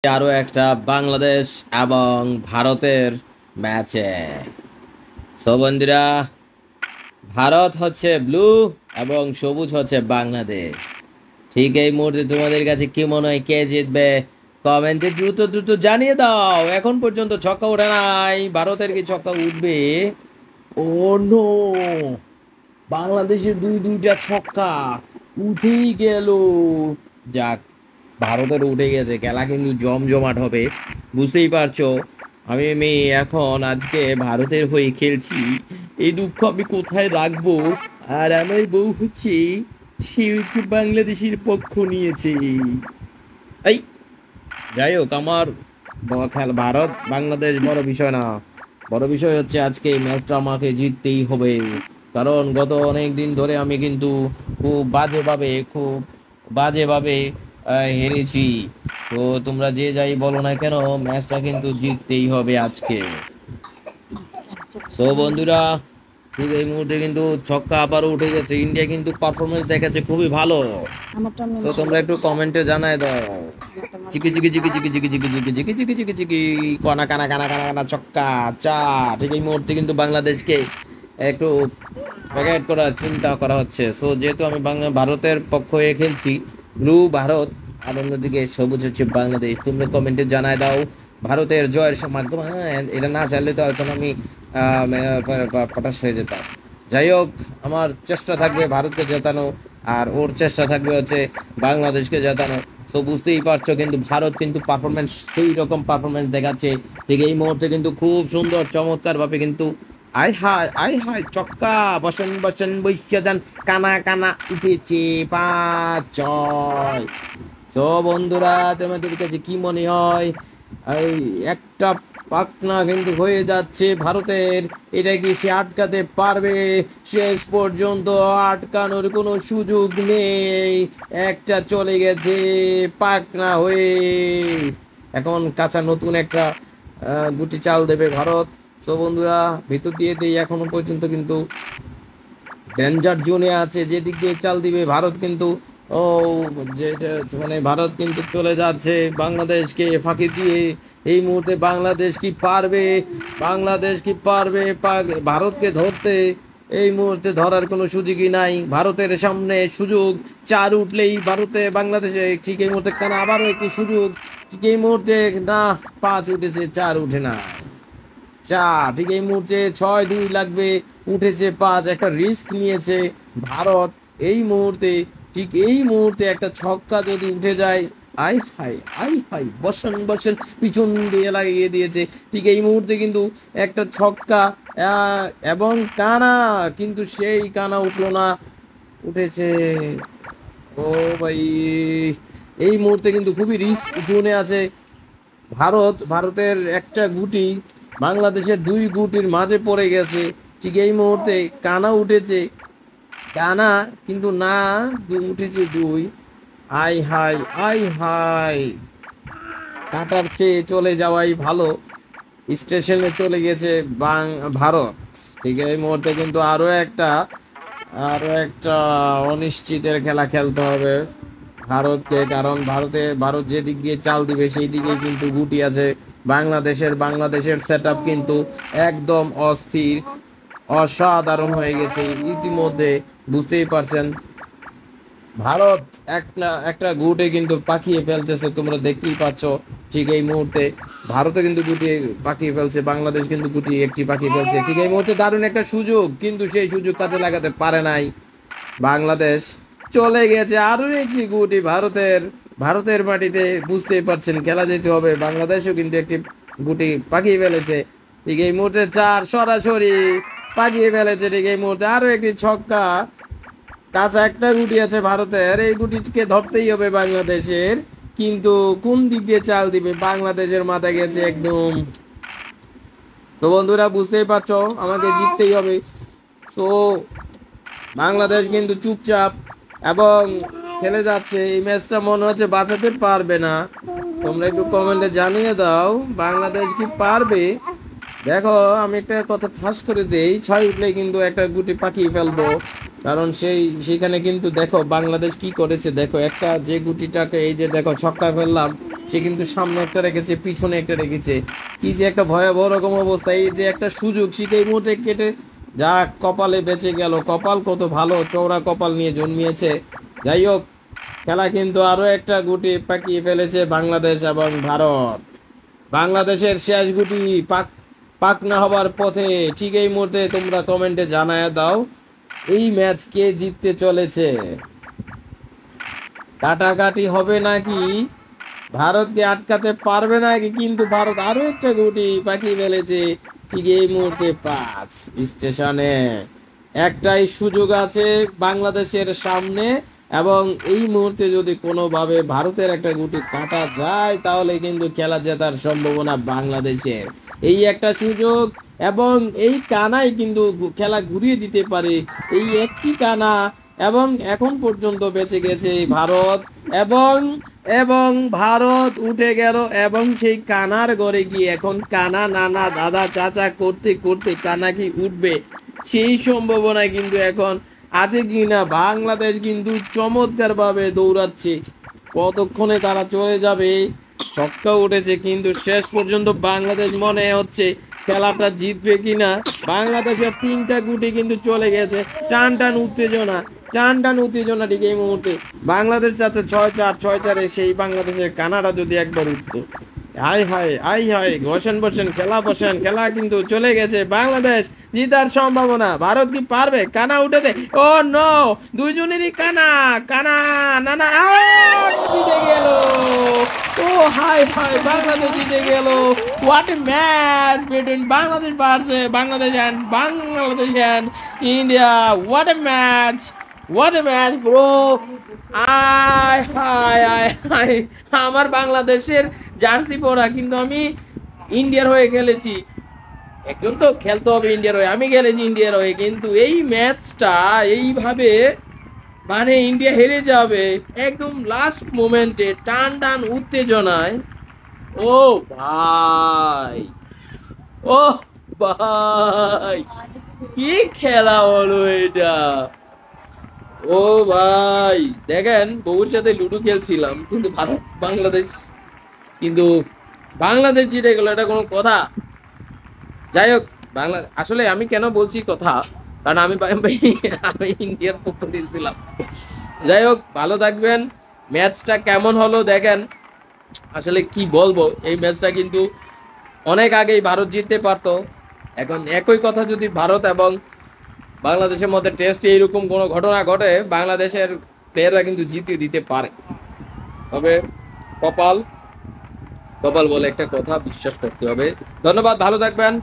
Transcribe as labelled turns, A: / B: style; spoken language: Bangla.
A: আরো একটা বাংলাদেশ এবং ভারতের ম্যাচে। সো বন্ধুরা, ভারত হচ্ছে ব্লু এবং সবুজ হচ্ছে বাংলাদেশ। ঠিক এই মুহূর্তে তোমাদের কাছে কি মনে হয় কে জিতবে? কমেন্টে দ্রুত দ্রুত জানিয়ে দাও। এখন পর্যন্ত ছক্কা ওঠে নাই, ভারতের কি ছক্কা উঠবে? ও নো, বাংলাদেশের দুইটা ছক্কা উঠেই গেল। যাক, ভারতের উঠে গেছে, খেলা কিন্তু জমজমাট হবে। বুঝতেই পারছো, আমি এখন আজকে ভারতের হয়ে খেলছি, এই দুঃখ আমি কোথায় রাখবো? আর আমার বউ হচ্ছে, সে হচ্ছে বাংলাদেশের পক্ষ নিয়েছে। এই, যাই হোক, আমার খেলা ভারত বাংলাদেশ বড় বিষয় না। বড় বিষয় হচ্ছে আজকে এই ম্যাচটা আমাকে জিততেই হবে। কারণ গত অনেক দিন ধরে আমি কিন্তু খুব বাজেভাবে হেরেছি। তো তোমরা যে যাই বলো না কেন, ম্যাচটা কিন্তু জিততেই হবে আজকে। তো বন্ধুরা, ঠিক এই মুহূর্তে কিন্তু ছক্কা আবারও উঠে গেছে। ইন্ডিয়া কিন্তু পারফরমেন্স দেখাচ্ছে খুবই ভালো। তো তোমরা একটু কমেন্টে জানাই দাও। চিকি চিকি চিকি চিকি চিকি চিকি চিকি চিকি চিকি চিকি চিকি, কানা কানা কানা কানা কানা, ছক্কা চার। ঠিক এই মুহূর্তে কিন্তু বাংলাদেশকে একটু প্যাকেট করার চিন্তা করা হচ্ছে। সো যেহেতু আমি ভারতের পক্ষ হয়ে খেলছি, ব্লু ভারত আর অন্যদিকে সবুজ হচ্ছে বাংলাদেশ। তোমরা কমেন্টে জানাই দাও ভারতের জয়ের মাধ্যমে। হ্যাঁ, এটা না চাইলে তো এখন আমি পটাশ হয়ে যেতাম। যাই হোক, আমার চেষ্টা থাকবে ভারতকে জেতানো, আর ওর চেষ্টা থাকবে হচ্ছে বাংলাদেশকে জেতানো। সো বুঝতেই পারছো, কিন্তু ভারত কিন্তু পারফরমেন্স, সেই রকম পারফরমেন্স দেখাচ্ছে। ঠিক এই মুহূর্তে কিন্তু খুব সুন্দর চমৎকারভাবে কিন্তু আয় হায় চক্কা, বসেন বসেন বৈশ্য যান, কানা কানা উঠেছে, 5-6। সো বন্ধুরা, তোমাদের কাছে কি মনে হয়? এই একটা পাকনা কিন্তু হয়ে যাচ্ছে ভারতের। এটা কি সে আটকাতে পারবে? শেষ পর্যন্ত আটকানোর কোনো সুযোগ নেই। একটা চলে গেছে পাকনা হয়ে। এখন কাঁচা নতুন একটা গুটি চাল দেবে ভারত। সো বন্ধুরা, ভিতর দিয়ে দেই। এখনো পর্যন্ত কিন্তু ডেঞ্জার জোনে আছে, যেদিক দিয়ে চাল দিবে ভারত কিন্তু, ও, যেটা মানে ভারত কিন্তু চলে যাচ্ছে বাংলাদেশকে ফাঁকি দিয়ে। এই মুহূর্তে বাংলাদেশ কি পারবে? বাংলাদেশ কি পারবে ভারতকে ধরতে? এই মুহূর্তে ধরার কোনো সুযোগই নাই ভারতের সামনে। সুযোগ চার উঠলেই ভারতে বাংলাদেশে, ঠিক এই মুহূর্তে কেন আবারও একটি সুযোগ। ঠিক এই মুহূর্তে না, 5 উঠেছে, 4 উঠে না। ঠিক এই মুহূর্তে 6-2 লাগবে, উঠেছে 5। একটা রিস্ক নিয়েছে ভারত এই মুহূর্তে। ঠিক এই মুহূর্তে একটা ছক্কা যদি উঠে যায়, আই হাই বসেন বসেন, পিছন দিয়ে লাগিয়ে দিয়েছে। ঠিক এই মুহূর্তে কিন্তু একটা ছক্কা, এবং কানা, কিন্তু সেই কানা উঠলো না, উঠেছে। ও ভাই, এই মুহূর্তে কিন্তু খুবই রিস্ক জোনে আছে ভারতের একটা গুটি বাংলাদেশের 2 গুটির মাঝে পড়ে গেছে। ঠিক এই মুহূর্তে কানা উঠেছে, কানা কিন্তু না, উঠেছে 2। আই হাই, কাটার চেয়ে চলে যাওয়াই ভালো। স্টেশনে চলে গেছে ভারত। ঠিক এই মুহূর্তে কিন্তু আরো একটা অনিশ্চিতের খেলা খেলতে হবে ভারতকে। কারণ ভারত যে দিক দিয়ে চাল দিবে সেই দিকেই কিন্তু গুটি আছে বাংলাদেশের সেট আপ কিন্তু একদম অস্থির, অসাধারণ হয়ে গেছে ইতিমধ্যে। বুঝতেই পারছেন, ভারত একটা গুটে কিন্তু পাকিয়ে ফেলতেছে, তোমরা দেখতেই পাচ্ছ। ঠিক এই মুহূর্তে ভারতে কিন্তু গুটি পাকিয়ে ফেলছে, বাংলাদেশ কিন্তু গুটি একটি পাকিয়ে ফেলছে। ঠিক এই মুহূর্তে দারুণ একটা সুযোগ, কিন্তু সেই সুযোগ কাজে লাগাতে পারে নাই বাংলাদেশ। চলে গেছে আরো একটি গুটি ভারতের মাটিতে। বুঝতেই পারছেন, খেলা যেতে হবে। বাংলাদেশও কিন্তু একটি গুটি পাকিয়ে ফেলেছে। ঠিক এই মুহূর্তে 4 সরাসরি পাকিয়ে ফেলেছে। ঠিক এই মুহূর্তে আরো একটি ছক্কা। কাঁচা একটা গুটি আছে ভারতের, এই গুটিকে ধরতেই হবে বাংলাদেশের। কিন্তু কোন দিক দিয়ে চাল দিবে? বাংলাদেশের মাথা গেছে একদম। তো বন্ধুরা, বুঝতেই পারছো, আমাকে জিততেই হবে। সো বাংলাদেশ কিন্তু চুপচাপ এবং খেলে যাচ্ছে। এই ম্যাচটা মনে হচ্ছে বাঁচাতে পারবে না। তোমরা একটু কমেন্টে জানিয়ে দাও বাংলাদেশ কি পারবে। দেখো, আমি একটা কথা ফাঁস করে দেই, 6 উঠলে কিন্তু একটা গুটি পাকিয়ে ফেলবো। কারণ সেইখানে কিন্তু দেখো বাংলাদেশ কি করেছে, দেখো একটা যে গুটিটাকে এই যে দেখো ছক্কা ফেললাম, সে কিন্তু সামনে একটা রেখেছে, পিছনে একটা রেখেছে, কি যে একটা ভয়াবহ রকম অবস্থা। এই যে একটা সুযোগ সেটা এই মুহূর্তে কেটে যা কপালে বেঁচে গেল, কপাল কত ভালো, চওড়া কপাল নিয়ে জন্মিয়েছে। যাই হোক, খেলা কিন্তু আরো একটা গুটি পাকিয়ে ফেলেছে বাংলাদেশ এবং ভারত। বাংলাদেশের শেষ গুটি পাক পাক না হবার পথে। ঠিক এই মুহূর্তে তোমরা কমেন্টে জানায় দাও এই ম্যাচ কে জিততে চলেছে। কাটাকাটি হবে নাকি ভারতকে আটকাতে পারবে নাকি, কিন্তু ভারত আরো একটা গুটি পাকিয়ে ফেলেছে। ঠিক এই মুহূর্তে 5 স্টেশনে একটাই সুযোগ আছে বাংলাদেশের সামনে, এবং এই মুহূর্তে যদি কোনোভাবে ভারতের একটা গুটি কাটা যায় তাহলে কিন্তু খেলা জেতার সম্ভাবনা বাংলাদেশের। এই একটা সুযোগ, এবং এই কানাই কিন্তু খেলা ঘুরিয়ে দিতে পারে। এই একটি কানা, এবং এখন পর্যন্ত বেঁচে গেছে ভারত, এবং এবং ভারত উঠে গেল, এবং সেই কানার ঘরে গিয়ে এখন কানা নানা দাদা চাচা করতে করতে কানা কি উঠবে সেই সম্ভাবনা কিন্তু এখন আছে কিনা। বাংলাদেশ কিন্তু চমৎকার ভাবে দৌড়াচ্ছে, কতক্ষণে তারা চলে যাবে। ছক্কা উঠেছে কিন্তু শেষ পর্যন্ত বাংলাদেশ মনে হচ্ছে খেলাটা জিতবে কিনা। বাংলাদেশের 3টা গুটি কিন্তু চলে গেছে। টান টান উত্তেজনা, টান টান উত্তেজনা ঠিক এই মুহূর্তে। বাংলাদেশ চাচ্ছে 6-4 সেই বাংলাদেশের কানাডা যদি একবার উঠতো। হাই হাই হাই হাই, বসেন বসেন, খেলা বসেন, খেলা কিন্তু চলে গেছে। বাংলাদেশ জিতার সম্ভাবনা। ভারত কি পারবে? কানা উঠেছে, ও নো, দুইজনেরই কানা কানা না না, জিতে গেল। ও হাই হাই, বাংলাদেশ জিতে গেল। What a match between Bangladesh and India. What a match, what a match bro. আয় হায় আয় হায়, আমার বাংলাদেশের জার্সি পরা, কিন্তু আমি ইন্ডিয়ার হয়ে খেলেছি। একজন তো খেলতে হবে ইন্ডিয়ার হয়ে, আমি খেলেছি ইন্ডিয়ার হয়ে, কিন্তু এই ম্যাচটা এইভাবে মানে ইন্ডিয়া হেরে যাবে একদম লাস্ট মোমেন্টে, টান টান উত্তেজনায়। ও ভাই, ও ভাই, কি খেলা হলো এটা। ও ভাই, দেখেন বউর সাথে লুডো খেলছিলাম, কিন্তু ভারত বাংলাদেশ, কিন্তু বাংলাদেশ জিতে গেল, এটা কোনো কথা? যাই হোক, আসলে আমি কেন বলছি কথা, কারণ আমি ইন্ডিয়ার পক্ষ দিয়েছিলাম। যাই হোক, ভালো থাকবেন। ম্যাচটা কেমন হলো দেখেন, আসলে কি বলবো, এই ম্যাচটা কিন্তু অনেক আগেই ভারত জিততে পারতো। এখন একই কথা যদি ভারত এবং বাংলাদেশের মধ্যে টেস্টে এইরকম কোনো ঘটনা ঘটে, বাংলাদেশের প্লেয়াররা কিন্তু জিতিয়ে দিতে পারে। তবে কপাল, কপাল বলে একটা কথা, বিশ্বাস করতে হবে। ধন্যবাদ, ভালো থাকবেন।